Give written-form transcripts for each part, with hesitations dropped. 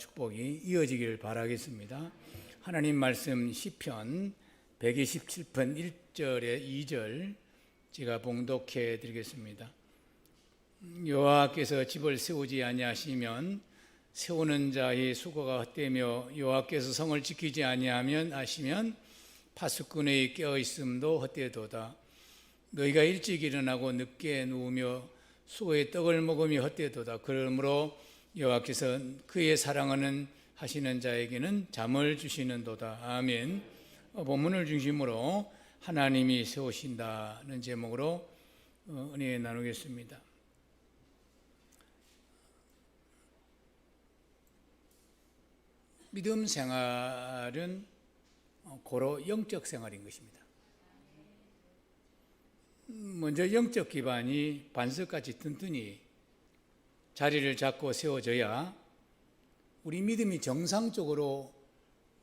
축복이 이어지기를 바라겠습니다. 하나님 말씀 시편 127편 1절에 2절 제가 봉독해 드리겠습니다. 여호와께서 집을 세우지 아니하시면 세우는 자의 수고가 헛되며 여호와께서 성을 지키지 아니하면 하시면 파수꾼의 깨어 있음도 헛되도다. 너희가 일찍 일어나고 늦게 누우며 수고의 떡을 먹음이 헛되도다. 그러므로 여호와께서 그의 사랑하는 하시는 자에게는 잠을 주시는도다. 아멘. 본문을 중심으로 하나님이 세우신다는 제목으로 은혜 나누겠습니다. 믿음 생활은 고로 영적 생활인 것입니다. 먼저 영적 기반이 반석같이 튼튼히 자리를 잡고 세워져야 우리 믿음이 정상적으로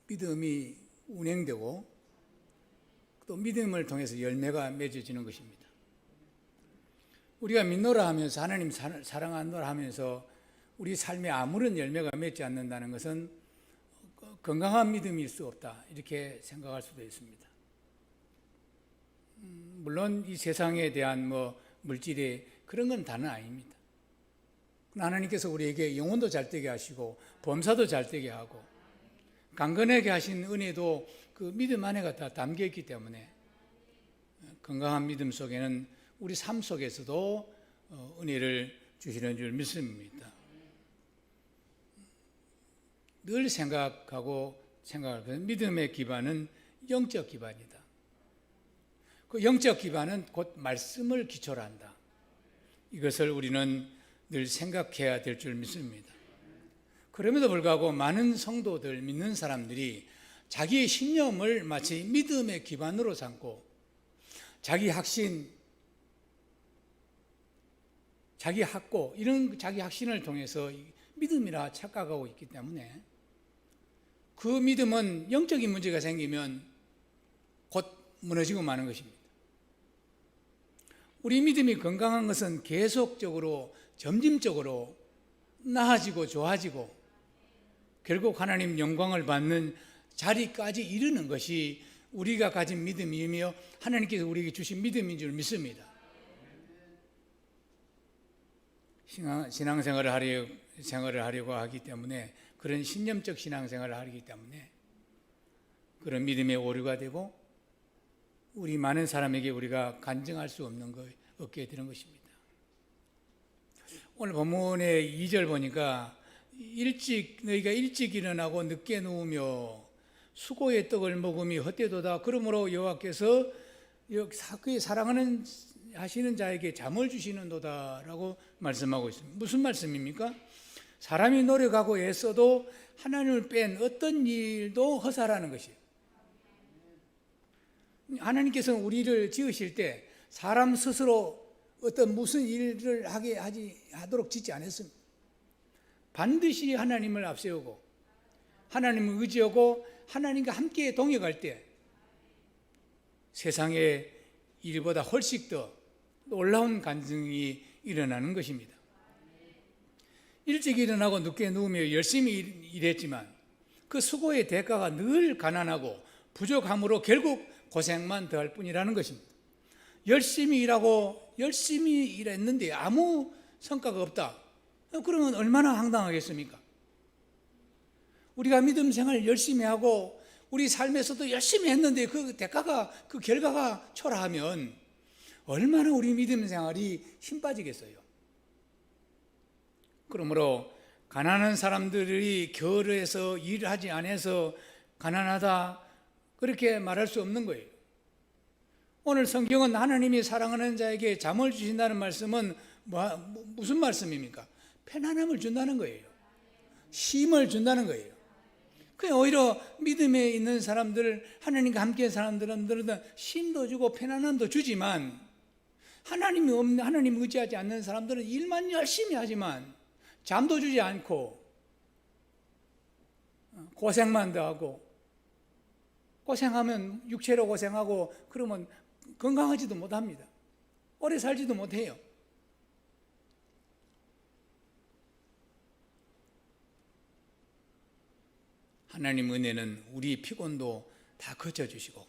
믿음이 운행되고 또 믿음을 통해서 열매가 맺어지는 것입니다. 우리가 믿노라 하면서 하나님 사랑하노라 하면서 우리 삶에 아무런 열매가 맺지 않는다는 것은 건강한 믿음일 수 없다, 이렇게 생각할 수도 있습니다. 물론 이 세상에 대한 물질이 그런 건 다는 아닙니다. 하나님께서 우리에게 영혼도 잘되게 하시고 범사도 잘되게 하고 강건하게 하신 은혜도 그 믿음 안에가 다 담겨 있기 때문에 건강한 믿음 속에는 우리 삶 속에서도 은혜를 주시는 줄 믿습니다. 늘 생각할 믿음의 기반은 영적 기반이다. 그 영적 기반은 곧 말씀을 기초로 한다. 이것을 우리는 늘 생각해야 될 줄 믿습니다. 그럼에도 불구하고 많은 성도들, 믿는 사람들이 자기의 신념을 마치 믿음의 기반으로 삼고 자기 확신, 자기 확고 이런 자기 확신을 통해서 믿음이라 착각하고 있기 때문에 그 믿음은 영적인 문제가 생기면 곧 무너지고 마는 것입니다. 우리 믿음이 건강한 것은 계속적으로 점진적으로 나아지고 좋아지고 결국 하나님 영광을 받는 자리까지 이르는 것이 우리가 가진 믿음이며 하나님께서 우리에게 주신 믿음인 줄 믿습니다. 신앙생활을 하려고 하기 때문에, 그런 신념적 신앙생활을 하기 때문에 그런 믿음의 오류가 되고 우리 많은 사람에게 우리가 간증할 수 없게 되는 것입니다. 오늘 본문의 2절 보니까 너희가 일찍 일어나고 늦게 누우며 수고의 떡을 먹음이 헛되도다. 그러므로 여호와께서 그의 사랑하는 하시는 자에게 잠을 주시는도다라고 말씀하고 있습니다. 무슨 말씀입니까? 사람이 노력하고 애써도 하나님을 뺀 어떤 일도 허사라는 것이에요. 하나님께서는 우리를 지으실 때 사람 스스로 어떤 무슨 일을 하도록 짓지 않았습니다. 반드시 하나님을 앞세우고 하나님을 의지하고 하나님과 함께 동역할 때 세상의 일보다 훨씬 더 놀라운 간증이 일어나는 것입니다. 일찍 일어나고 늦게 누우며 열심히 일했지만 그 수고의 대가가 늘 가난하고 부족함으로 결국 고생만 더할 뿐이라는 것입니다. 열심히 일하고 열심히 일했는데 아무 성과가 없다. 그러면 얼마나 황당하겠습니까? 우리가 믿음 생활 열심히 하고 우리 삶에서도 열심히 했는데 그 대가가, 그 결과가 초라하면 얼마나 우리 믿음 생활이 힘 빠지겠어요. 그러므로 가난한 사람들이 게으르해서 일하지 않아서 가난하다, 그렇게 말할 수 없는 거예요. 오늘 성경은 하나님이 사랑하는 자에게 잠을 주신다는 말씀은 무슨 말씀입니까? 편안함을 준다는 거예요. 쉼을 준다는 거예요. 오히려 믿음에 있는 사람들, 하나님과 함께 사람들은 쉼도 주고 편안함도 주지만 하나님 의지하지 않는 사람들은 일만 열심히 하지만 잠도 주지 않고 고생만 더 하고, 고생하면 육체로 고생하고 그러면 건강하지도 못합니다. 오래 살지도 못해요. 하나님 은혜는 우리 피곤도 다 거쳐주시고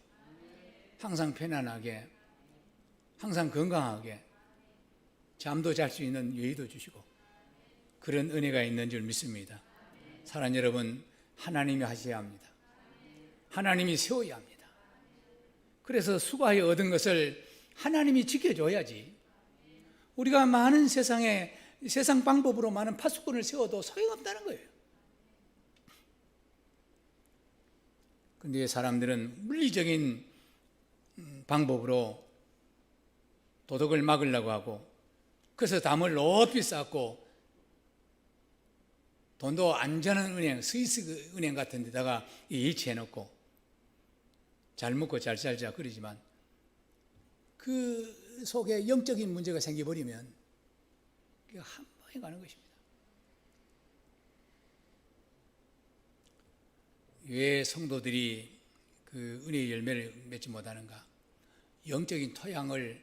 항상 편안하게, 항상 건강하게 잠도 잘 수 있는 여유도 주시고 그런 은혜가 있는 줄 믿습니다. 사랑하는 여러분, 하나님이 하셔야 합니다. 하나님이 세워야 합니다. 그래서 수고하여 얻은 것을 하나님이 지켜줘야지. 우리가 많은 세상 방법으로 많은 파수꾼을 세워도 소용없다는 거예요. 근데 사람들은 물리적인 방법으로 도덕을 막으려고 하고, 그래서 담을 높이 쌓고 돈도 안전한 은행, 스위스 은행 같은 데다가 예치해놓고 잘 먹고 잘 살자 그러지만 그 속에 영적인 문제가 생겨버리면 한 방에 가는 것입니다. 왜 성도들이 그 은혜의 열매를 맺지 못하는가? 영적인 토양을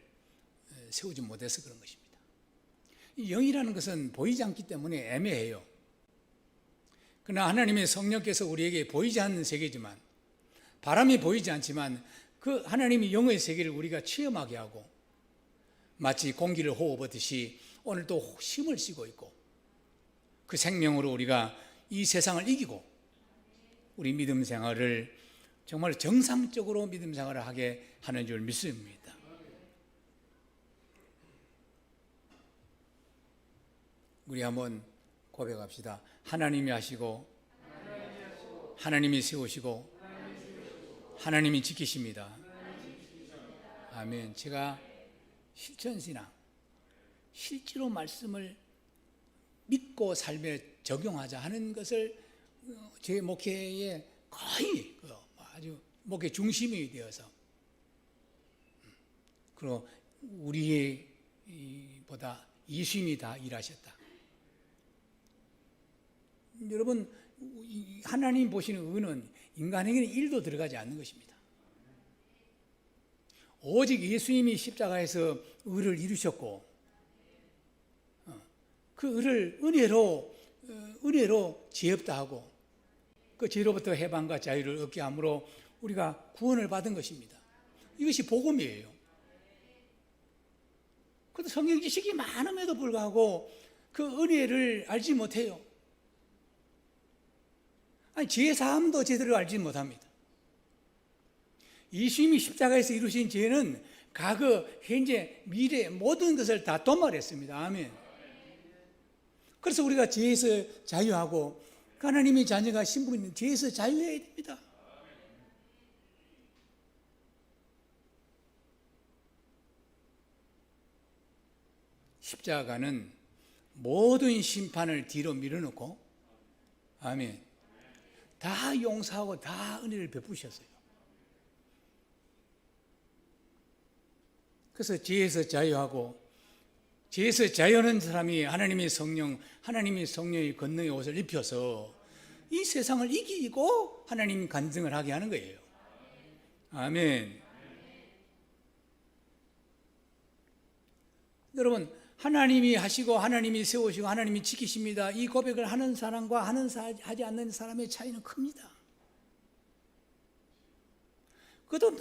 세우지 못해서 그런 것입니다. 이 영이라는 것은 보이지 않기 때문에 애매해요. 그러나 하나님의 성령께서 우리에게 보이지 않는 세계지만, 바람이 보이지 않지만 그 하나님의 영의 세계를 우리가 체험하게 하고, 마치 공기를 호흡하듯이 오늘도 힘을 쉬고 있고, 그 생명으로 우리가 이 세상을 이기고 우리 믿음 생활을 정말 정상적으로 믿음 생활을 하게 하는 줄 믿습니다. 우리 한번 고백합시다. 하나님이 하시고 하나님이 세우시고 하나님이 지키십니다. 아멘. 제가 실천신앙, 실제로 말씀을 믿고 삶에 적용하자 하는 것을 제 목회에 거의 아주 목회 중심이 되어서, 그리고 우리의 보다 예수님이 다 일하셨다. 여러분, 하나님 보시는 의는 인간에게는 1도 들어가지 않는 것입니다. 오직 예수님이 십자가에서 의를 이루셨고, 그 의를 은혜로 죄없다 하고 그 죄로부터 해방과 자유를 얻게 함으로 우리가 구원을 받은 것입니다. 이것이 복음이에요. 그런데 성경 지식이 많음에도 불구하고 그 은혜를 알지 못해요. 아니, 죄 사함도 제대로 알지 못합니다. 예수님이 십자가에서 이루신 죄는 과거, 현재, 미래 모든 것을 다 도말했습니다. 아멘. 그래서 우리가 죄에서 자유하고 하나님의 자녀가 신분인 죄에서 자유해야 됩니다. 십자가는 모든 심판을 뒤로 밀어놓고, 아멘, 다 용서하고 다 은혜를 베푸셨어요. 그래서 죄에서 자유하고, 죄에서 자유하는 사람이 하나님의 성령의 권능의 옷을 입혀서 이 세상을 이기고 하나님 간증을 하게 하는 거예요. 아멘. 여러분, 하나님이 하시고 하나님이 세우시고 하나님이 지키십니다. 이 고백을 하는 사람과 하지 않는 사람의 차이는 큽니다. 그것도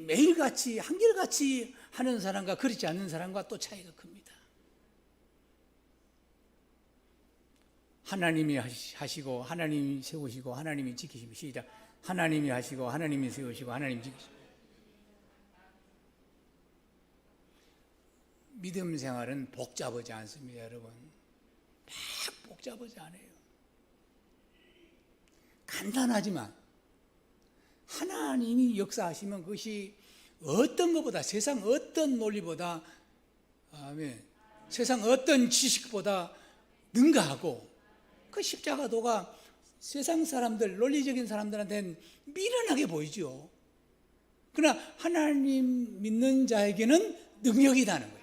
매일같이 한결같이 하는 사람과 그렇지 않는 사람과 또 차이가 큽니다. 하나님이 하시고 하나님이 세우시고 하나님이 지키십니다. 시작. 하나님이 하시고 하나님이 세우시고 하나님이 지키십니다. 믿음 생활은 복잡하지 않습니다, 여러분. 막 복잡하지 않아요. 간단하지만 하나님이 역사하시면 그것이 어떤 것보다, 세상 어떤 논리보다, 아멘, 세상 어떤 지식보다 능가하고, 그 십자가도가 세상 사람들, 논리적인 사람들한테는 미련하게 보이죠. 그러나 하나님 믿는 자에게는 능력이라는 거예요.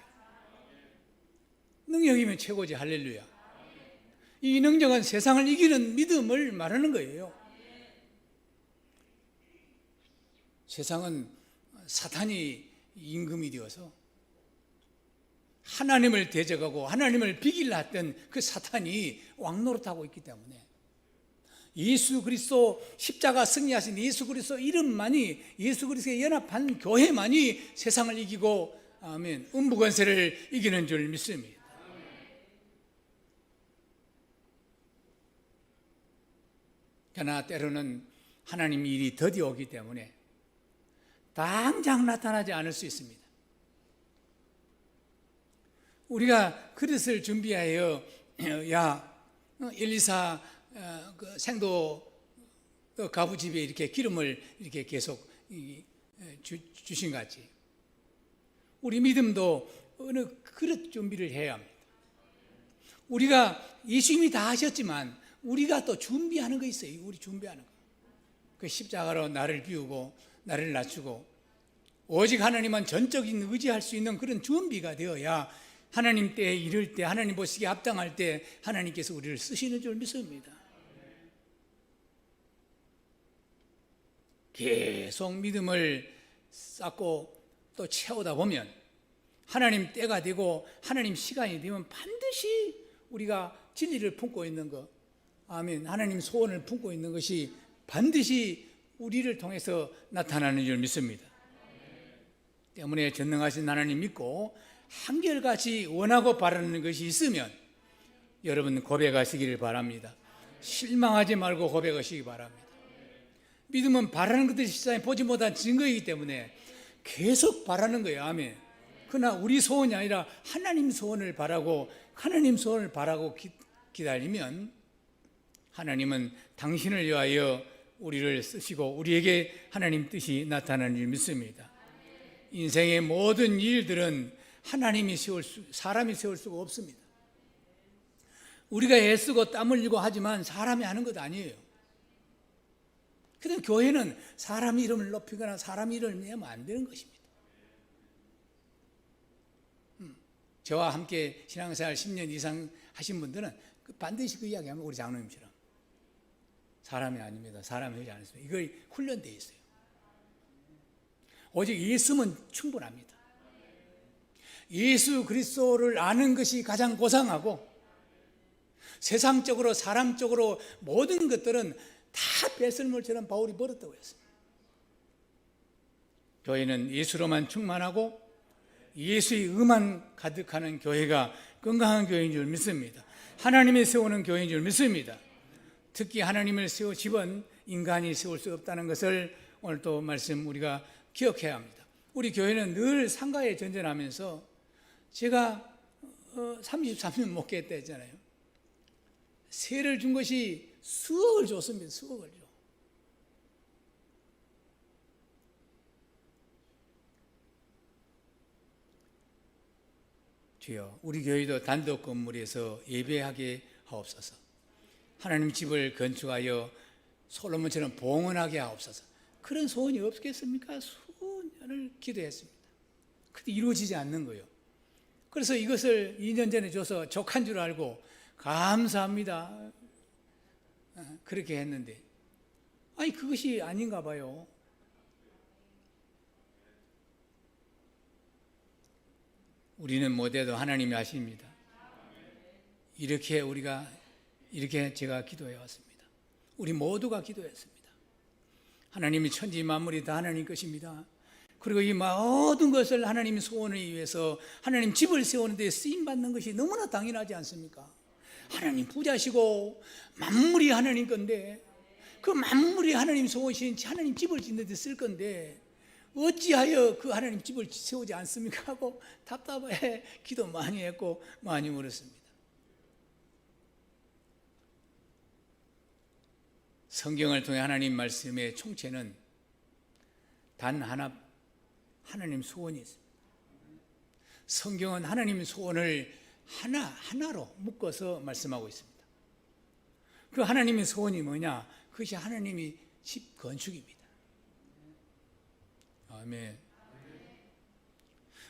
능력이면 최고지. 할렐루야. 이 능력은 세상을 이기는 믿음을 말하는 거예요. 세상은 사탄이 임금이 되어서 하나님을 대적하고 하나님을 비기려 했던 그 사탄이 왕노릇하고 있기 때문에 예수 그리스도 십자가 승리하신 예수 그리스도 이름만이, 예수 그리스도에 연합한 교회만이 세상을 이기고, 아멘, 음부 권세를 이기는 줄 믿습니다. 그러나 때로는 하나님 일이 더디 오기 때문에 당장 나타나지 않을 수 있습니다. 우리가 그릇을 준비하여, 야, 124 그 생도 가부집에 이렇게 기름을 이렇게 계속 주신 같이, 우리 믿음도 어느 그릇 준비를 해야 합니다. 우리가 예수님이 다 하셨지만 우리가 또 준비하는 거 있어요. 우리 준비하는 거. 그 십자가로 나를 비우고 나를 낮추고 오직 하나님만 전적인 의지할 수 있는 그런 준비가 되어야 하나님 때에 이를 때, 하나님 보시기에 합당할 때 하나님께서 우리를 쓰시는 줄 믿습니다. 계속 믿음을 쌓고 또 채우다 보면 하나님 때가 되고 하나님 시간이 되면 반드시 우리가 진리를 품고 있는 것, 아멘, 하나님 소원을 품고 있는 것이 반드시 우리를 통해서 나타나는 줄 믿습니다. 때문에 전능하신 하나님 믿고 한결같이 원하고 바라는 것이 있으면 여러분 고백하시기를 바랍니다. 실망하지 말고 고백하시기 바랍니다. 믿음은 바라는 것들이 세상에 보지 못한 증거이기 때문에 계속 바라는 거예요. 아멘. 그러나 우리 소원이 아니라 하나님 소원을 바라고, 하나님 소원을 바라고 기다리면 하나님은 당신을 위하여 우리를 쓰시고 우리에게 하나님 뜻이 나타나는 줄 믿습니다. 인생의 모든 일들은 하나님이 사람이 세울 수가 없습니다. 우리가 애쓰고 땀 흘리고 하지만 사람이 하는 것 아니에요. 그런데 교회는 사람 이름을 높이거나 사람 이름을 내면 안 되는 것입니다. 저와 함께 신앙생활 10년 이상 하신 분들은 반드시 그 이야기하면 우리 장로님처럼 사람이 아닙니다. 사람이 하지 않습니다. 이거 훈련되어 있어요. 오직 예수는 충분합니다. 예수 그리스도를 아는 것이 가장 고상하고 세상적으로 사람적으로 모든 것들은 다 배설물처럼 바울이 버렸다고 했습니다. 교회는 예수로만 충만하고 예수의 의만 가득하는 교회가 건강한 교회인 줄 믿습니다. 하나님이 세우는 교회인 줄 믿습니다. 특히 하나님을 세운 집은 인간이 세울 수 없다는 것을 오늘 또 말씀 우리가 기억해야 합니다. 우리 교회는 늘 상가에 전전하면서 제가 33년 목회했다 했잖아요. 세를 준 것이 수억을 줬습니다. 수억을 줘. 주여, 우리 교회도 단독 건물에서 예배하게 하옵소서. 하나님 집을 건축하여 솔로몬처럼 봉헌하게 하옵소서. 그런 소원이 없겠습니까? 수년을 기도했습니다. 그런데 이루어지지 않는 거예요. 그래서 이것을 2년 전에 줘서 족한 줄 알고 감사합니다, 그렇게 했는데, 아니 그것이 아닌가 봐요. 우리는 못해도 하나님이 아십니다. 이렇게 제가 기도해 왔습니다. 우리 모두가 기도했습니다. 하나님이 천지 만물이 다 하나님 것입니다. 그리고 이 모든 것을 하나님 소원을 위해서 하나님 집을 세우는 데 쓰임받는 것이 너무나 당연하지 않습니까? 하나님 부자시고 만물이 하나님 건데, 그 만물이 하나님 소원이신 하나님 집을 짓는 데 쓸 건데 어찌하여 그 하나님 집을 세우지 않습니까? 하고 답답해 기도 많이 했고 많이 물었습니다. 성경을 통해 하나님 말씀의 총체는 단 하나, 하나님 소원이 있습니다. 성경은 하나님 소원을 하나로 묶어서 말씀하고 있습니다. 그 하나님의 소원이 뭐냐? 그것이 하나님이 집 건축입니다. 아멘.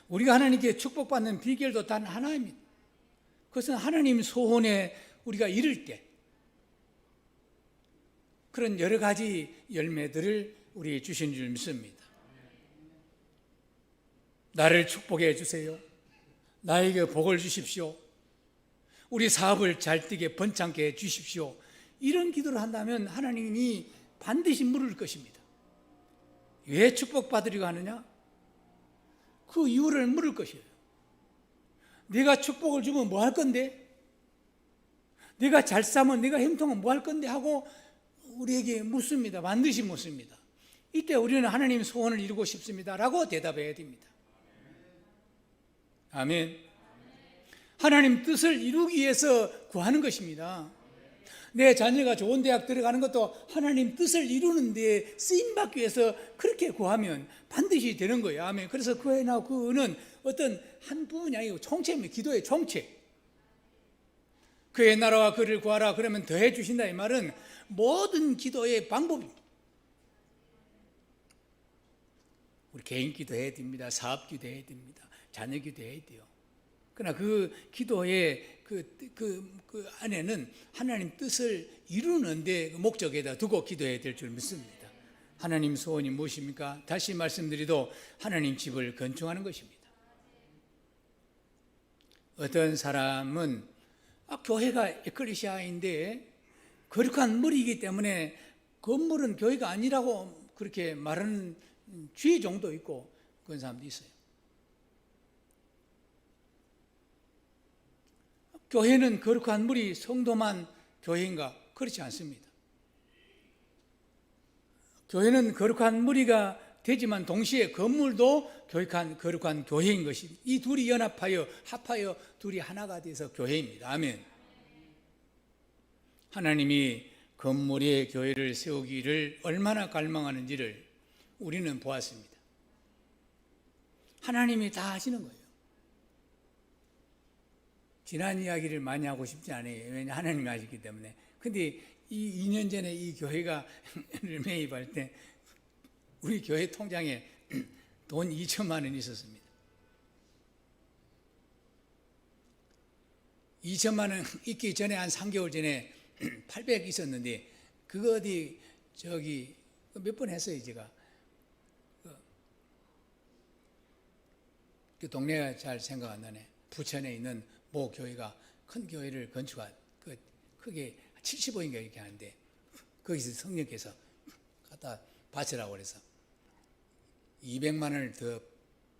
우리가 하나님께 축복받는 비결도 단 하나입니다. 그것은 하나님 소원에 우리가 이를 때 그런 여러 가지 열매들을 우리에게 주신 줄 믿습니다. 나를 축복해 주세요. 나에게 복을 주십시오. 우리 사업을 잘 뛰게 번창게 해 주십시오. 이런 기도를 한다면 하나님이 반드시 물을 것입니다. 왜 축복받으려고 하느냐? 그 이유를 물을 것이에요. 내가 축복을 주면 뭐 할 건데? 내가 잘 싸면, 내가 형통하면 뭐 할 건데? 하고 우리에게 묻습니다. 반드시 묻습니다. 이때 우리는 하나님 소원을 이루고 싶습니다 라고 대답해야 됩니다. 아멘. 하나님 뜻을 이루기 위해서 구하는 것입니다. 내 자녀가 좋은 대학 들어가는 것도 하나님 뜻을 이루는 데 쓰임받기 위해서 그렇게 구하면 반드시 되는 거예요. 아멘. 그래서 그 해나 그 은은 어떤 한 부분이 아니고 총체입니다. 기도의 총체. 그의 나라와 그를 구하라 그러면 더해 주신다, 이 말은 모든 기도의 방법입니다. 우리 개인 기도해야 됩니다. 사업 기도해야 됩니다. 자녀 기도해야 돼요. 그러나 그 기도의 그 안에는 하나님 뜻을 이루는데 목적에다 두고 기도해야 될 줄 믿습니다. 하나님 소원이 무엇입니까? 다시 말씀드리도 하나님 집을 건축하는 것입니다. 어떤 사람은 교회가 에클레시아인데 거룩한 물이기 때문에 건물은 교회가 아니라고 그렇게 말하는 주의 정도 있고 그런 사람도 있어요. 교회는 거룩한 물이 성도만 교회인가? 그렇지 않습니다. 교회는 거룩한 무리가 되지만 동시에 건물도 거룩한 교회인 것입니다. 이 둘이 연합하여 합하여 둘이 하나가 돼서 교회입니다. 아멘. 하나님이 건물의 교회를 세우기를 얼마나 갈망하는지를 우리는 보았습니다. 하나님이 다 하시는 거예요. 지난 이야기를 많이 하고 싶지 않아요. 왜냐하면 하나님이 하셨기 때문에. 근데 이 2년 전에 이 교회가 매입할 때 우리 교회 통장에 돈 2천만 원 있었습니다. 2천만 원 있기 전에 한 3개월 전에 800 있었는데 그거 어디 저기 몇 번 했어요 제가. 그 동네가 잘 생각 안 나네. 부천에 있는 모 교회가 큰 교회를 건축한 크게 70호인가 이렇게 하는데 거기서 성령께서 갖다 바치라고 그래서 200만 원을 더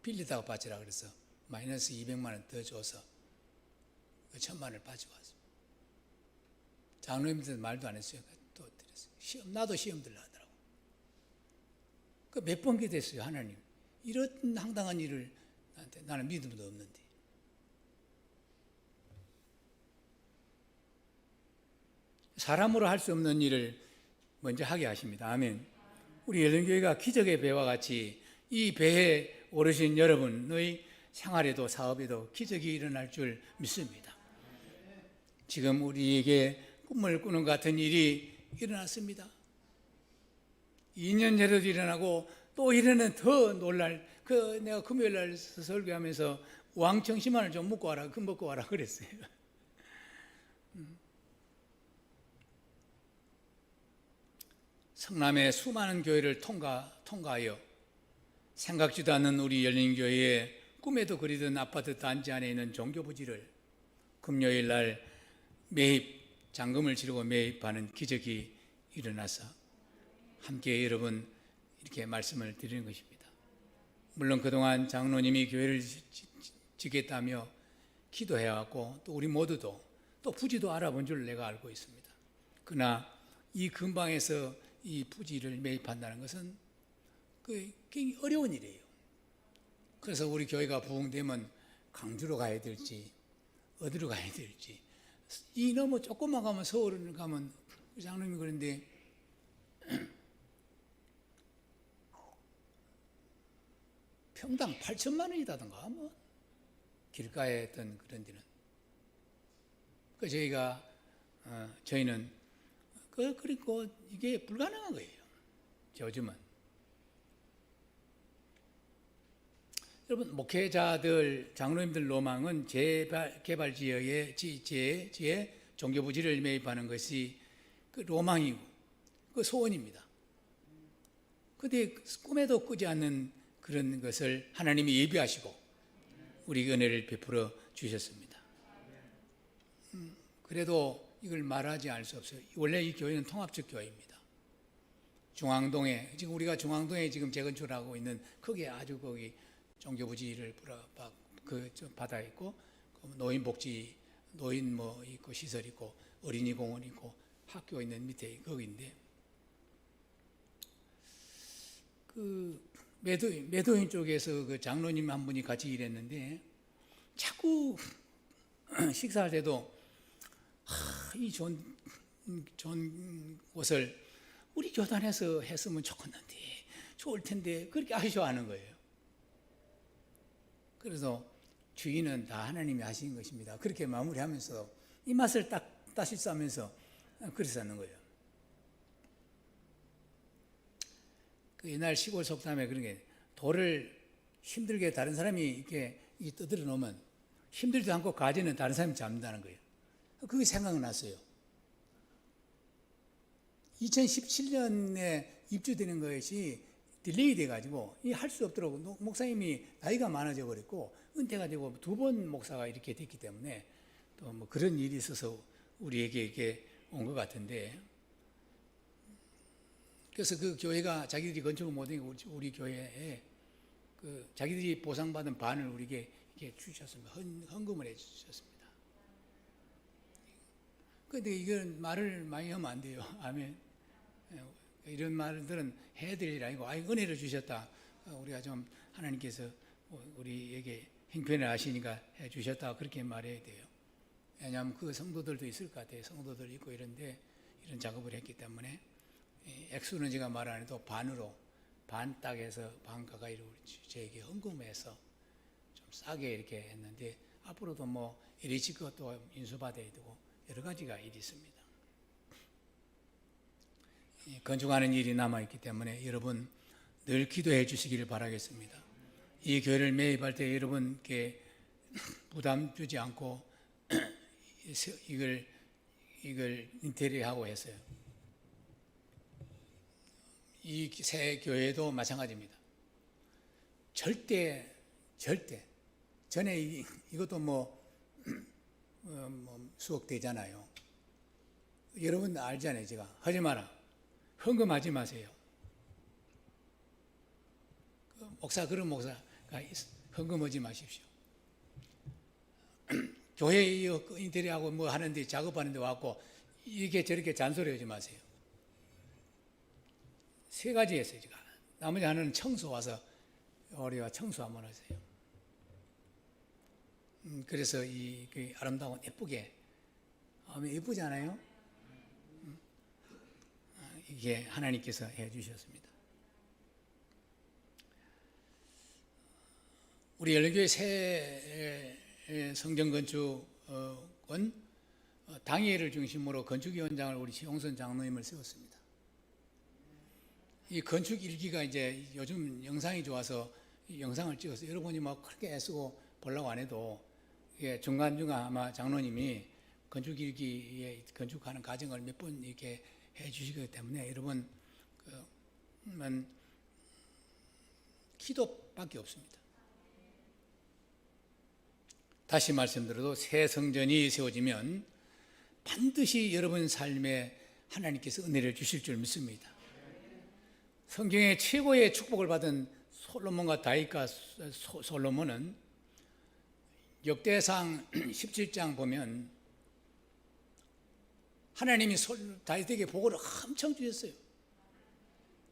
빌리다가 바치라고 그래서 마이너스 200만 원 더 줘서 1,000만 원을 바쳐왔어요. 장로님들 말도 안 했어요. 또 드렸어요. 나도 시험 들라 하더라고. 그 몇 번 기도했어요. 하나님 이런 황당한 일을 나한테, 나는 믿음도 없는데. 사람으로 할 수 없는 일을 먼저 하게 하십니다. 아멘. 우리 열린교회가 기적의 배와 같이 이 배에 오르신 여러분의 생활에도 사업에도 기적이 일어날 줄 믿습니다. 지금 우리에게 꿈을 꾸는 같은 일이 일어났습니다. 2년 전에도 일어나고 또 이래는 더 놀랄, 내가 금요일 날 설교하면서 왕청심환을 좀 먹고 와라, 먹고 와라 그랬어요. 성남의 수많은 교회를 통과하여 생각지도 않는 우리 열린교회에 꿈에도 그리던 아파트 단지 안에 있는 종교부지를 금요일 날 잔금을 치르고 매입하는 기적이 일어나서 함께 여러분 이렇게 말씀을 드리는 것입니다. 물론 그동안 장로님이 교회를 짓겠다며 기도해왔고 또 우리 모두도 또 부지도 알아본 줄 내가 알고 있습니다. 그러나 이 근방에서 이 부지를 매입한다는 것은 굉장히 어려운 일이에요. 그래서 우리 교회가 부흥되면 강주로 가야 될지 어디로 가야 될지, 이 너무 조금만 가면 서울을 가면 장로님이 그런데 평당 8천만 원이다던가 뭐 길가에 있던 그런 데는. 저희는 그리고 이게 불가능한 거예요. 요즘은. 여러분, 목회자들, 장로님들 로망은 재개발 지역의 종교부지를 매입하는 것이 그 로망이고 그 소원입니다. 그런데 꿈에도 꾸지 않는 그런 것을 하나님이 예비하시고 우리 은혜를 베풀어 주셨습니다. 그래도 이걸 말하지 않을 수 없어요. 원래 이 교회는 통합적 교회입니다. 중앙동에, 지금 우리가 중앙동에 지금 재건축을 하고 있는 거기에 아주 거기 종교부지를 받아 있고, 노인복지, 노인 뭐 있고, 시설 있고, 어린이 공원 있고, 학교 있는 밑에 거기인데, 그 매도인 쪽에서 그 장로님 한 분이 같이 일했는데, 자꾸 식사할 때도 이 좋은 곳을 우리 교단에서 했으면 좋겠는데, 좋을 텐데, 그렇게 아쉬워하는 거예요. 그래서 주인은 다 하나님이 하신 것입니다. 그렇게 마무리하면서 이 맛을 딱 다시 싸면서 그래서 하는 거예요. 그 옛날 시골 속담에 그런 게, 돌을 힘들게 다른 사람이 이렇게 떠들어 놓으면 힘들지도 않고 가지는 다른 사람이 잡는다는 거예요. 그게 생각났어요. 2017년에 입주되는 것이 딜레이 돼가지고 할 수 없도록 목사님이 나이가 많아져 버렸고 은퇴가 되고 2번 목사가 이렇게 됐기 때문에 또 뭐 그런 일이 있어서 우리에게 이렇게 온 것 같은데, 그래서 그 교회가 자기들이 건축을 못하니까 우리 교회에 그 자기들이 보상받은 반을 우리에게 이렇게 주셨습니다. 헌금을 해 주셨습니다. 그런데 이건 말을 많이 하면 안 돼요. 아멘. 이런 말들은 해드릴 일 아니고, 은혜를 주셨다. 우리가 좀 하나님께서 우리에게 형편을 아시니까 해 주셨다. 그렇게 말해야 돼요. 왜냐하면 그 성도들도 있을 것 같아요. 성도들 있고 이런데 이런 작업을 했기 때문에, 액수는 제가 말 안 해도 반 딱 해서 반 가까이로 저에게 헌금해서 좀 싸게 이렇게 했는데, 앞으로도 뭐 이리 짓고 또 인수받아야 되고 여러 가지가 일이 있습니다. 건축하는 일이 남아있기 때문에 여러분 늘 기도해 주시기를 바라겠습니다. 이 교회를 매입할 때 여러분께 부담 주지 않고 이걸 인테리어하고 했어요. 이 새 교회도 마찬가지입니다. 절대 전에 이것도 수억 되잖아요. 여러분 알잖아요. 제가 하지 마라. 헌금하지 마세요. 그런 목사가 헌금하지 마십시오. 교회 인테리어하고 뭐 하는데, 작업하는데 와갖고 이렇게 저렇게 잔소리하지 마세요. 3가지 했어요. 제가 나머지 하나는 청소 와서 우리가 청소 한번 하세요. 그래서 그 아름다운 예쁘게, 예쁘잖아요. 이게 하나님께서 해 주셨습니다. 우리 열린교회 새 성전 건축은 당회를 중심으로 건축위원장을 우리 최홍선 장로님을 세웠습니다. 이 건축 일기가 이제 요즘 영상이 좋아서 영상을 찍어서 여러분이 막 그렇게 애쓰고 보려고 안 해도, 중간중간 아마 장로님이 건축 일기에 건축하는 과정을 몇 번 이렇게 해 주시기 때문에 여러분 기도밖에 없습니다. 다시 말씀드려도 새 성전이 세워지면 반드시 여러분 삶에 하나님께서 은혜를 주실 줄 믿습니다. 성경의 최고의 축복을 받은 솔로몬과 다윗과 솔로몬은 역대상 17장 보면 하나님이 다윗에게 복을 엄청 주셨어요.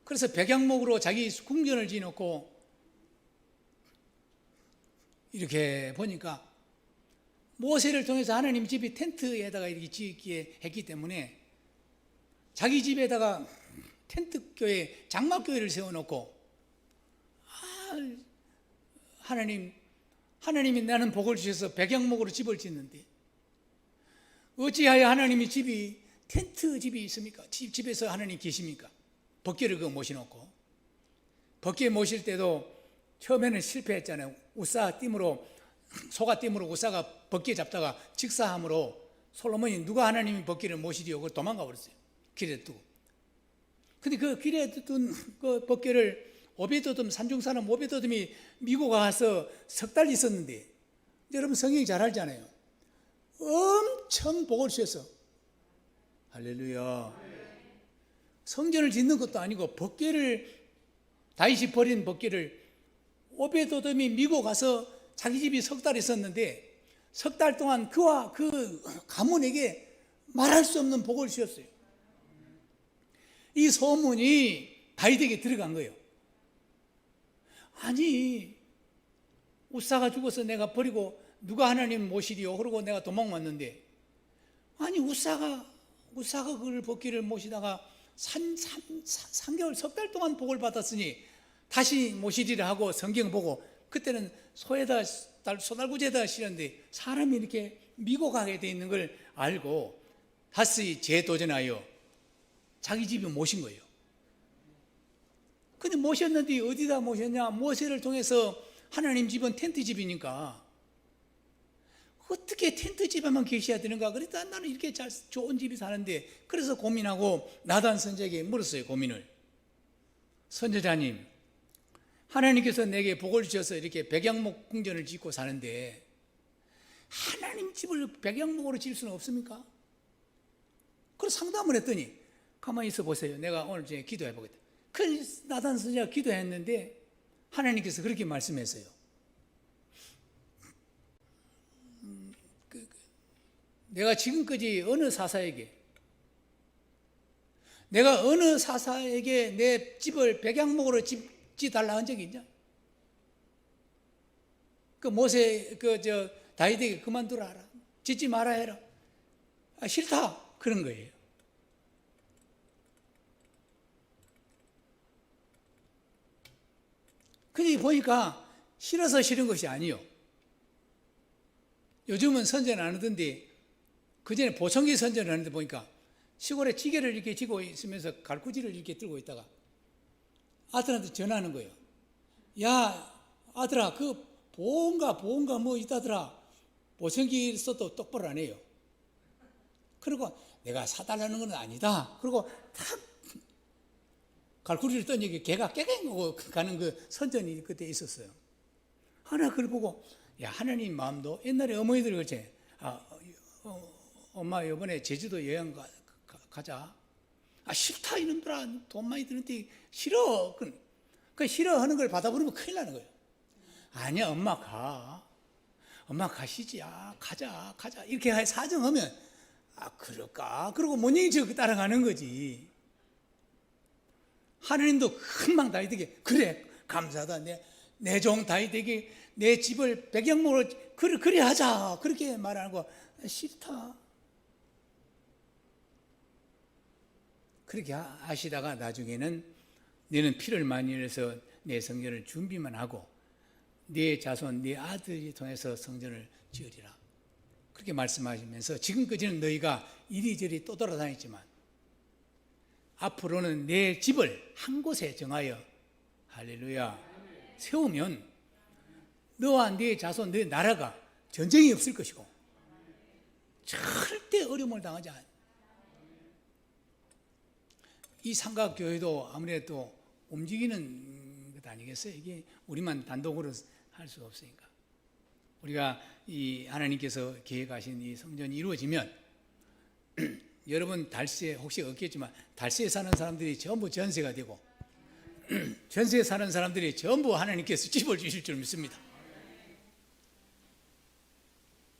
그래서 백향목으로 자기 궁전을 지어놓고, 이렇게 보니까 모세를 통해서 하나님 집이 텐트에다가 이렇게 짓기에 했기 때문에 자기 집에다가 텐트 교회, 장막 교회를 세워놓고, 하나님이 나는 복을 주셔서 백향목으로 집을 짓는데 어찌하여 하나님이 집이 텐트 집이 있습니까? 집에서 하나님 계십니까? 법궤를 모셔놓고, 법궤 모실 때도 처음에는 실패했잖아요. 소가띠으로 우사가 법궤 잡다가 직사함으로 솔로몬이 누가 하나님이 법궤를 모시리요? 그걸 도망가 버렸어요. 길에 두고. 근데 그 길에 둔 그 법궤를 오베도돔, 산중사람 오베도돔이 미국 가서 3달 있었는데, 여러분 성경이 잘 알잖아요. 엄청 복을 주셔서 할렐루야. 성전을 짓는 것도 아니고 다윗이 버린 법궤를 오베도돔이 미고 가서 자기 집이 석 달 있었는데 석 달 동안 그와 그 가문에게 말할 수 없는 복을 주었어요. 이 소문이 다윗에게 들어간 거예요. 아니, 우사가 죽어서 내가 버리고 누가 하나님 모시리요? 그러고 내가 도망왔는데, 아니 우사가 그걸 법궤를 모시다가 3개월 석 달 동안 복을 받았으니 다시 모시리라 하고 성경 보고, 그때는 소에다 소달구제에다 실었는데 사람이 이렇게 미고 가게 돼 있는 걸 알고 다시 재도전하여 자기 집에 모신 거예요. 근데 모셨는데 어디다 모셨냐? 모세를 통해서 하나님 집은 텐트 집이니까 어떻게 텐트 집에만 계셔야 되는가? 그랬다 나는 이렇게 좋은 집이 사는데. 그래서 고민하고 나단 선지자에게 물었어요. 고민을. 선지자님, 하나님께서 내게 복을 주셔서 이렇게 백양목 궁전을 짓고 사는데 하나님 집을 백양목으로 지을 수는 없습니까? 그래서 상담을 했더니, 가만히 있어 보세요. 내가 오늘 저녁에 기도해 보겠다. 그 나단 선지자가 기도했는데 하나님께서 그렇게 말씀했어요. 내가 지금까지 내가 어느 사사에게 내 집을 백양목으로 짓달라 한 적이 있냐? 모세 다윗에게 그만두라 하라, 짓지 마라 해라. 싫다, 그런 거예요. 근데 보니까 싫어서 싫은 것이 아니요. 요즘은 선전 안 하던데 그전에 보청기 선전을 하는데 보니까 시골에 지게를 이렇게 지고 있으면서 갈구지를 이렇게 들고 있다가 아들한테 전화하는 거예요. 야, 아들아, 그 보온가 뭐 있다더라. 보청기 써도 똑바로 안 해요. 그리고 내가 사달라는 건 아니다. 그리고 탁 갈구리를 던지게 걔가 깨갱하고 가는 그 선전이 그때 있었어요. 하나 그걸 보고, 야, 하나님 마음도 옛날에 어머니들 그랬지. 엄마 이번에 제주도 여행 가자. 싫다 이놈들아, 돈 많이 드는데 싫어. 그 싫어하는 걸 받아버리면 큰일 나는 거예요. 아니야, 엄마 가시지. 가자 이렇게 사정하면 그럴까? 그러고 못얘기죠. 따라가는 거지. 하나님도 금방 다윗에게, 그래, 감사하다. 내 종 다윗에게 내 집을 백양목으로 그래 하자. 그렇게 말하는 거 싫다. 그렇게 하시다가 나중에는 너는 피를 많이 흘려서 내 성전을 준비만 하고 네 자손, 네 아들이 통해서 성전을 지으리라. 그렇게 말씀하시면서 지금까지는 너희가 이리저리 또 돌아다녔지만 앞으로는 내 집을 한 곳에 정하여, 할렐루야, 세우면 너와 네 자손, 네 나라가 전쟁이 없을 것이고 절대 어려움을 당하지 않아. 이 삼각교회도 아무래도 움직이는 것 아니겠어요? 이게 우리만 단독으로 할 수가 없으니까. 우리가 이 하나님께서 계획하신 이 성전이 이루어지면 여러분 달세 혹시 없겠지만 달세에 사는 사람들이 전부 전세가 되고 전세에 사는 사람들이 전부 하나님께서 집을 주실 줄 믿습니다.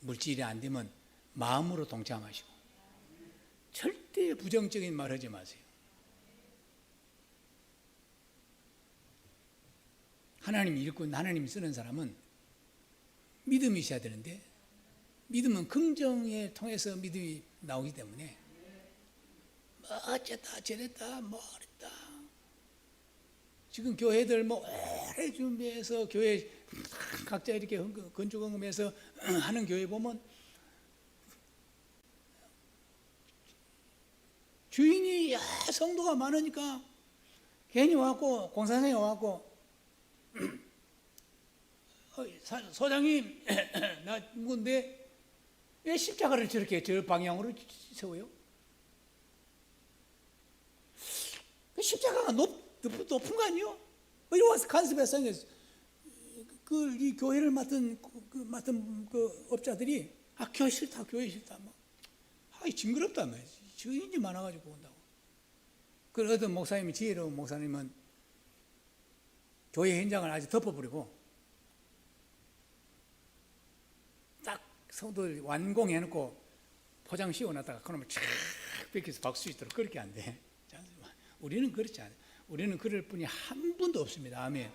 물질이 안 되면 마음으로 동참하시고 절대 부정적인 말 하지 마세요. 하나님 일꾼, 하나님 쓰는 사람은 믿음이 있어야 되는데 믿음은 긍정에 통해서 믿음이 나오기 때문에 뭐 어쨌다 저랬다 뭐 그랬다. 지금 교회들 뭐 오래 준비해서 교회 각자 이렇게 건축헌금해서 하는 교회 보면 주인이 성도가 많으니까 괜히 와갖고 공사장에 와갖고 소장님, 나 누군데 왜 십자가를 저렇게 저 방향으로 세워요? 십자가가 높은 거 아니요? 이리 와서 간섭해서 이 교회를 맡은 그 업자들이 교회 싫다 뭐, 징그럽다 뭐. 주인이 많아가지고 온다고. 그 어떤 목사님이, 지혜로운 목사님은 교회 현장을 아주 덮어버리고 딱 성도들 완공해놓고 포장 씌워놨다가 그러면 쫙 뺏겨서 박수 있도록 그렇게 안 돼. 우리는 그렇지 않아요. 우리는 그럴 분이 한 분도 없습니다. 아멘.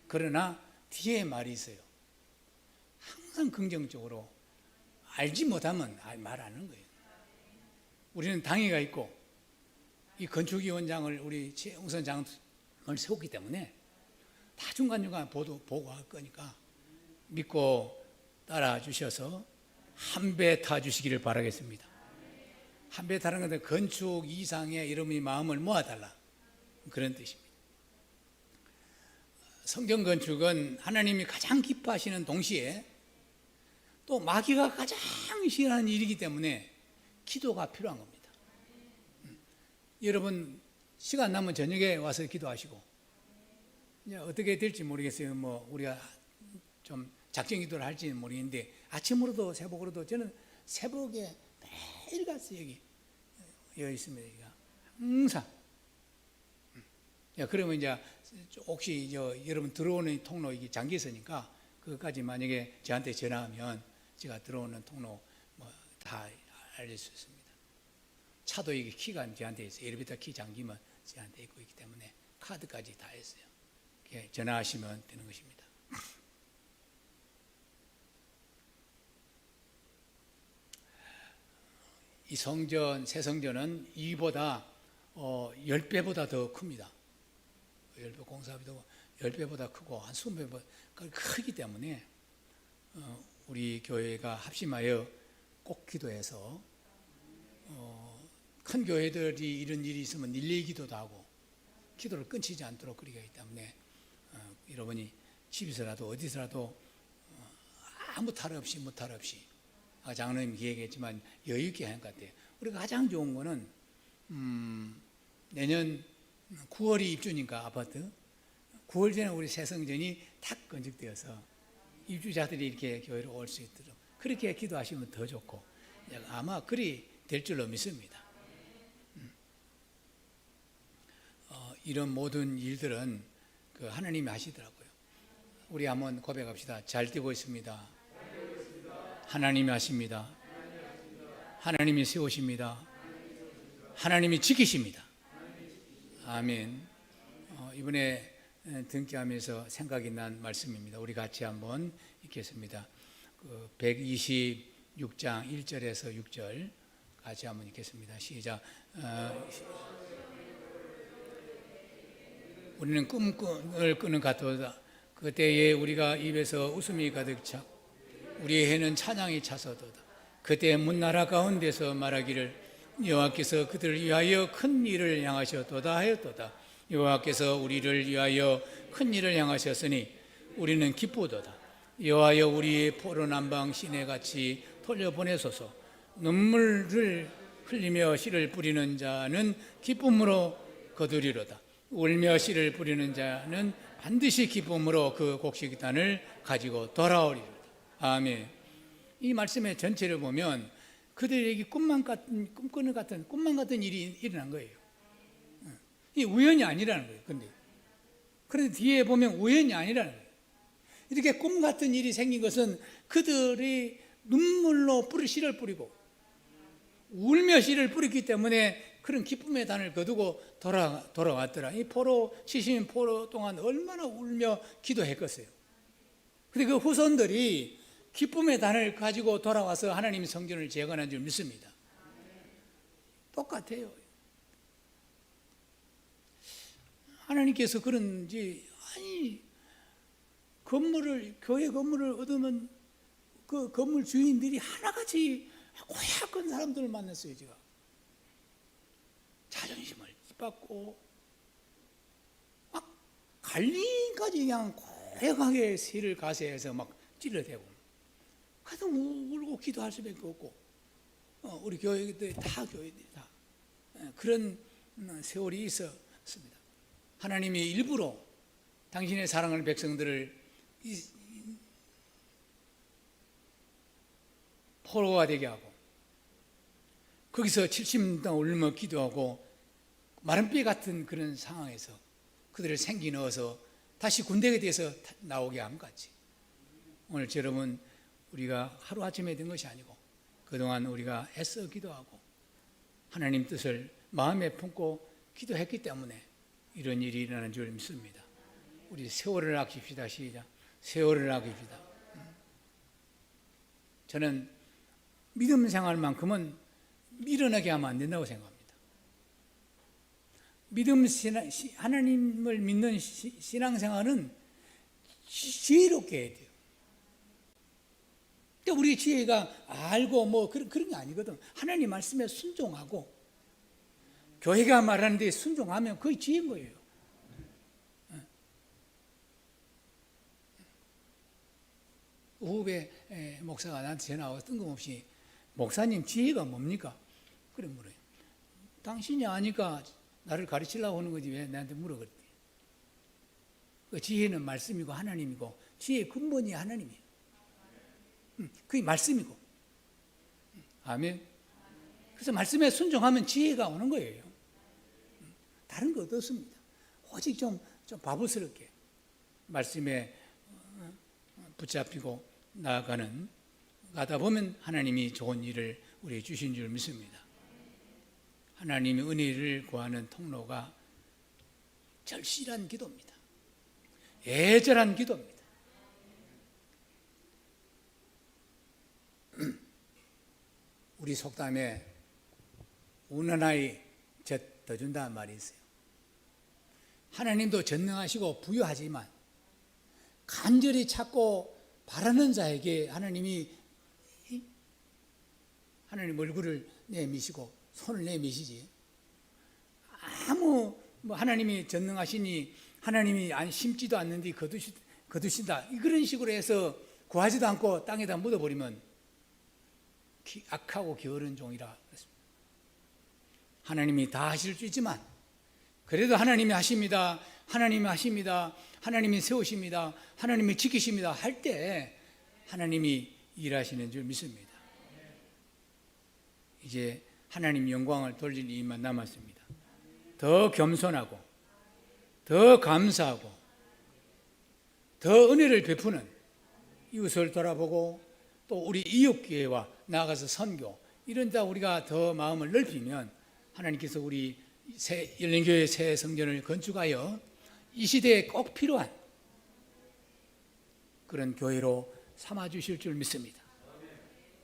그러나 뒤에 말이 있어요. 항상 긍정적으로 알지 못하면 말 안 하는 거예요. 우리는 당회가 있고 이 건축위원장을 우리 최웅선 장을 세웠기 때문에 다 중간중간 보고할 거니까 믿고 따라 주셔서 한 배 타 주시기를 바라겠습니다. 한 배 타는 것은 건축 이상의 여러분의 마음을 모아달라, 그런 뜻입니다. 성전 건축은 하나님이 가장 기뻐하시는 동시에 또 마귀가 가장 싫어하는 일이기 때문에 기도가 필요한 겁니다. 여러분 시간 나면 저녁에 와서 기도하시고, 이제 어떻게 될지 모르겠어요. 뭐 우리가 좀 작정 기도를 할지는 모르겠는데 아침으로도 새벽으로도 저는 새벽에 매일 가서 여기 있습니다. 여기가 항상. 그러면 이제 혹시 여러분 들어오는 통로 이게 잠겨 있으니까 그것까지 만약에 저한테 전화하면 제가 들어오는 통로 뭐 다 알릴 수 있습니다. 차도 이게 키가 저한테 있어요. 엘리베이터 키 잠기면 저한테 있고 있기 때문에 카드까지 다 했어요. 전화하시면 되는 것입니다. 이 성전, 새 성전은 이보다 10배보다 더 큽니다. 10배 공사비도 10배보다 크고 한 20배보다 크기 때문에 우리 교회가 합심하여 꼭 기도해서 큰 교회들이 이런 일이 있으면 릴레이 기도도 하고 기도를 끊치지 않도록 그러기 때문에 여러분이 집에서라도 어디서라도 아무 탈 없이 무탈 없이 장로님이 얘기했지만 여유 있게 하는 것 같아요. 우리가 가장 좋은 거는 내년 9월이 입주니까 아파트 9월 전에 우리 새 성전이 탁 건축되어서 입주자들이 이렇게 교회로 올 수 있도록 그렇게 기도하시면 더 좋고 아마 그리 될 줄로 믿습니다. 이런 모든 일들은 그 하나님이 하시더라고요. 우리 한번 고백합시다. 잘 되고 있습니다. 하나님이 하십니다. 하나님이 세우십니다. 하나님이 지키십니다. 아멘. 이번에 등기하면서 생각이 난 말씀입니다. 우리 같이 한번 읽겠습니다. 126장 1절에서 6절 같이 한번 읽겠습니다. 시작. 우리는 꿈을 꾸는 같도다. 그때에 우리가 입에서 웃음이 가득 차 우리의 해는 찬양이 차서도다. 그때 문나라 가운데서 말하기를 여호와께서 그들을 위하여 큰 일을 향하셨도다 하였도다. 여호와께서 우리를 위하여 큰 일을 향하셨으니 우리는 기쁘도다. 여호와여 우리의 포로난방 시내같이 돌려보내소서. 눈물을 흘리며 씨를 뿌리는 자는 기쁨으로 거두리로다. 울며 씨를 뿌리는 자는 반드시 기쁨으로 그 곡식단을 가지고 돌아오리로다. 아멘. 이 말씀의 전체를 보면 그들에게 꿈만 같은 일이 일어난 거예요. 이 우연이 아니라는 거예요. 그런데 뒤에 보면 우연이 아니라는 거예요. 이렇게 꿈 같은 일이 생긴 것은 그들이 눈물로 씨를 뿌리고 울며 씨를 뿌렸기 때문에 그런 기쁨의 단을 거두고 돌아왔더라. 이 70포로 동안 얼마나 울며 기도했겠어요. 근데 그 후손들이 기쁨의 단을 가지고 돌아와서 하나님의 성전을 재건한 줄 믿습니다. 똑같아요. 하나님께서 그런지 교회 건물을 얻으면 그 건물 주인들이 하나같이 고약한 사람들을 만났어요. 제가 자존심을 짓밟고 막 갈림까지 그냥 고약하게 세를 가세해서 막 찔러대고 하여튼 울고 기도할 수밖에 없고 우리 교회들이 다 그런 세월이 있었습니다. 하나님이 일부러 당신의 사랑하는 백성들을 포로가 되게 하고 거기서 70년 동안 울며 기도하고 마른 뼈 같은 그런 상황에서 그들을 생기 넣어서 다시 군대에 대해서 나오게 한 같이 오늘 여러분 우리가 하루아침에 된 것이 아니고 그동안 우리가 애써 기도하고 하나님 뜻을 마음에 품고 기도했기 때문에 이런 일이 일어나는 줄 믿습니다. 우리 세월을 아낍시다. 시작. 세월을 아낍시다. 저는 믿음 생활만큼은 미련하게 하면 안 된다고 생각합니다. 하나님을 믿는 신앙생활은 지혜롭게 해야 돼요. 그러니까 우리 지혜가 알고 뭐 그런 게 아니거든. 하나님 말씀에 순종하고 교회가 말하는데 순종하면 그게 지혜인 거예요. 후배 목사가 나한테 전화 와서 뜬금없이 목사님 지혜가 뭡니까? 그래 물어요. 당신이 아니까 나를 가르치려고 하는 거지 왜 나한테 물어봤대. 그 지혜는 말씀이고 하나님이고 지혜의 근본이 하나님이에요. 그게 말씀이고. 아멘. 그래서 말씀에 순종하면 지혜가 오는 거예요. 다른 거 없습니다. 오직 좀 바보스럽게 말씀에 붙잡히고 가다 보면 하나님이 좋은 일을 우리에게 주신 줄 믿습니다. 하나님의 은혜를 구하는 통로가 절실한 기도입니다. 애절한 기도입니다. 우리 속담에 우는 아이 젖 더 준다는 말이 있어요. 하나님도 전능하시고 부유하지만 간절히 찾고 바라는 자에게 하나님 얼굴을 내미시고 손을 내미시지. 하나님이 전능하시니 하나님이 심지도 않는데 거두신다. 그런 식으로 해서 구하지도 않고 땅에다 묻어버리면 악하고 게으른 종이라 그랬습니다. 하나님이 다 하실 수 있지만 그래도 하나님이 하십니다. 하나님이 하십니다. 하나님이 세우십니다. 하나님이 지키십니다. 할 때 하나님이 일하시는 줄 믿습니다. 이제 하나님 영광을 돌릴 일만 남았습니다. 더 겸손하고 더 감사하고 더 은혜를 베푸는 이웃을 돌아보고 또 우리 이웃교회와 나아가서 선교 이런 데 우리가 더 마음을 넓히면 하나님께서 우리 열린교회 새 성전을 건축하여 이 시대에 꼭 필요한 그런 교회로 삼아주실 줄 믿습니다.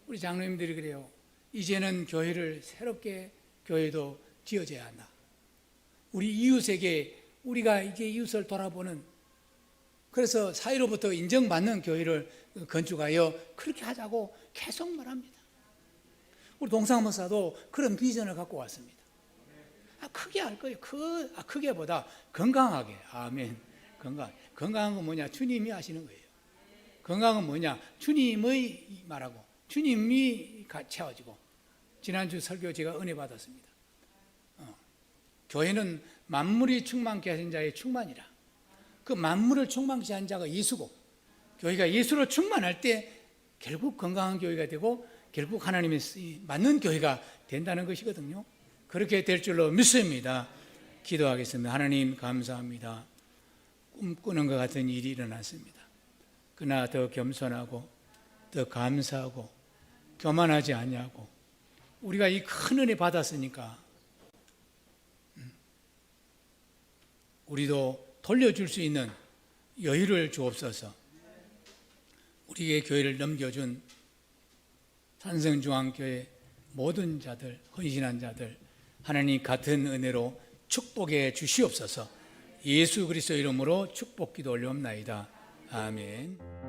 우리 장로님들이 그래요. 이제는 교회를 새롭게 교회도 지어져야 한다. 우리 이웃에게 우리가 이게 이웃을 돌아보는 그래서 사회로부터 인정받는 교회를 건축하여 그렇게 하자고 계속 말합니다. 우리 동상 목사도 그런 비전을 갖고 왔습니다. 크게 할 거예요. 크게보다 건강하게. 아멘. 건강한 건 뭐냐? 주님이 하시는 거예요. 건강은 뭐냐? 주님의 말하고 주님이 채워지고. 지난주 설교 제가 은혜 받았습니다. 교회는 만물이 충만케 하신 자의 충만이라. 그 만물을 충만케 한 자가 예수고 교회가 예수로 충만할 때 결국 건강한 교회가 되고 결국 하나님의 맞는 교회가 된다는 것이거든요. 그렇게 될 줄로 믿습니다. 기도하겠습니다. 하나님 감사합니다. 꿈꾸는 것 같은 일이 일어났습니다. 그러나 더 겸손하고 더 감사하고 교만하지 아니하고 우리가 이 큰 은혜 받았으니까 우리도 돌려줄 수 있는 여유를 주옵소서. 우리의 교회를 넘겨준 산성중앙교회 모든 자들, 헌신한 자들 하나님 같은 은혜로 축복해 주시옵소서. 예수 그리스도 이름으로 축복기도 올려옵나이다. 아멘.